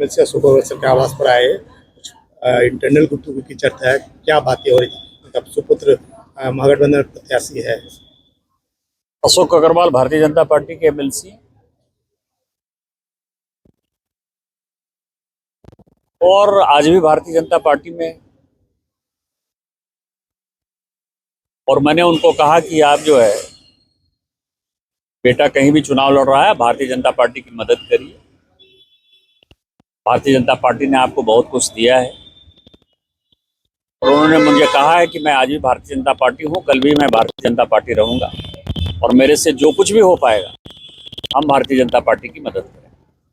MLC Ashok Agarwal sir के आवास पर आए, कुछ इंटरनल गुफ्तगू की चर्चा है, क्या बातें हो रही? मतलब सुपुत्र महागठबंधन प्रत्याशी है। अशोक अग्रवाल भारतीय जनता पार्टी के एमएलसी और आज भी भारतीय जनता पार्टी में, और मैंने उनको कहा कि आप जो है बेटा कहीं भी चुनाव लड़ रहा है, भारतीय जनता पार्टी की मदद करिए। भारतीय जनता पार्टी ने आपको बहुत कुछ दिया है और उन्होंने मुझे कहा है कि मैं आज भी भारतीय जनता पार्टी हूं, कल भी मैं भारतीय जनता पार्टी रहूंगा और मेरे से जो कुछ भी हो पाएगा हम भारतीय जनता पार्टी की मदद करें।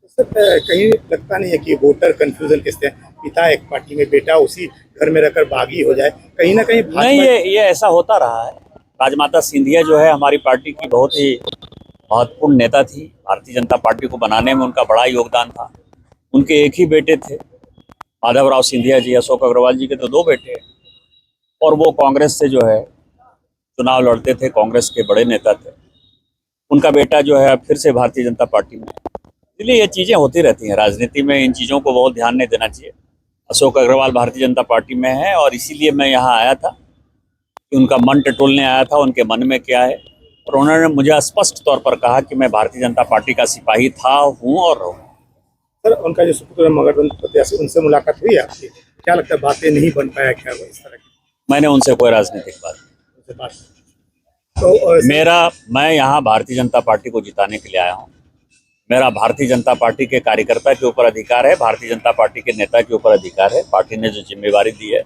सर कहीं लगता नहीं है कि वोटर कंफ्यूजन किससे, पिता एक पार्टी में, बेटा उसी घर में रहकर बागी हो जाए, कहीं ना कहीं नहीं, ये ऐसा होता रहा है। राजमाता सिंधिया जो है हमारी पार्टी की बहुत ही महत्वपूर्ण नेता थी। भारतीय जनता पार्टी को बनाने में उनका बड़ा योगदान था। उनके एक ही बेटे थे माधवराव सिंधिया जी। अशोक अग्रवाल जी के तो 2 बेटे हैं और वो कांग्रेस से जो है चुनाव लड़ते थे, कांग्रेस के बड़े नेता थे। उनका बेटा जो है फिर से भारतीय जनता पार्टी में। इसलिए ये चीज़ें होती रहती हैं राजनीति में, इन चीज़ों को बहुत ध्यान नहीं देना चाहिए। अशोक अग्रवाल भारतीय जनता पार्टी में है और इसीलिए मैं यहाँ आया था कि उनका मन टटोलने आया था, उनके मन में क्या है। और उन्होंने मुझे स्पष्ट तौर पर कहा कि मैं भारतीय जनता पार्टी का सिपाही था, हूँ और रहूँ। सर उनका जो सुपुत्र महागठबंधन प्रत्याशी, उनसे मुलाकात हुई आपकी? क्या लगता है, बातें नहीं बन पाया क्या वो इस तरह की? मैंने उनसे कोई राजनीतिक बात तो मैं यहाँ भारतीय जनता पार्टी को जिताने के लिए आया हूँ। मेरा भारतीय जनता पार्टी के कार्यकर्ता के ऊपर अधिकार है, भारतीय जनता पार्टी के नेता के ऊपर अधिकार है। पार्टी ने जो जिम्मेवारी दी है,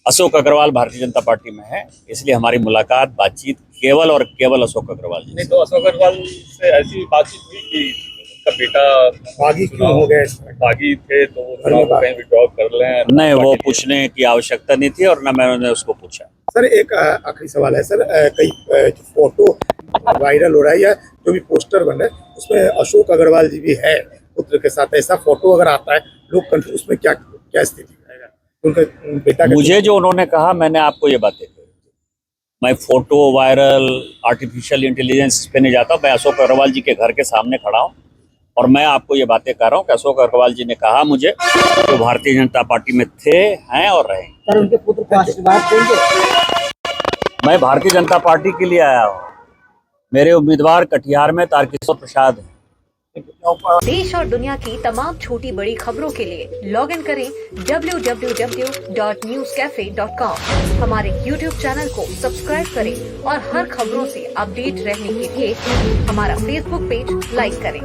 अशोक अग्रवाल भारतीय जनता पार्टी में है, इसलिए हमारी मुलाकात बातचीत केवल और केवल अशोक अग्रवाल जी। नहीं तो अशोक अग्रवाल से ऐसी बातचीत हुई कि उसका बेटा बागी क्यों हो गए? बागी थे तो वो चुनाव को कहीं विड्रॉ कर लें? नहीं, वो पूछने की आवश्यकता नहीं थी और न मैंने उसको पूछा। सर एक आखिरी सवाल है सर, कई जो फोटो वायरल हो रहा है या जो भी पोस्टर बन रहा है उसमें अशोक अग्रवाल जी भी है पुत्र के साथ, ऐसा फोटो अगर आता है लोग कंफ्यूज, उसमें क्या स्थिति रहेगा उनका बेटा? मुझे जो उन्होंने कहा मैंने आपको ये बातें कही। मैं फोटो वायरल आर्टिफिशियल इंटेलिजेंस पे नहीं जाता। मैं अशोक अग्रवाल जी के घर के सामने खड़ा हूँ और मैं आपको ये बातें कर रहा हूँ कि अशोक अग्रवाल जी ने कहा मुझे तो भारतीय जनता पार्टी में थे, हैं और रहें। सर उनके पुत्र को आशीर्वाद देंगे? मैं भारतीय जनता पार्टी के लिए आया हूँ। मेरे उम्मीदवार कटिहार में तारकिशोर प्रसाद हैं। देश और दुनिया की तमाम छोटी बड़ी खबरों के लिए लॉग इन करें www.newscafe.com। हमारे YouTube चैनल को सब्सक्राइब करें और हर खबरों से अपडेट रहने के लिए हमारा Facebook पेज लाइक करें।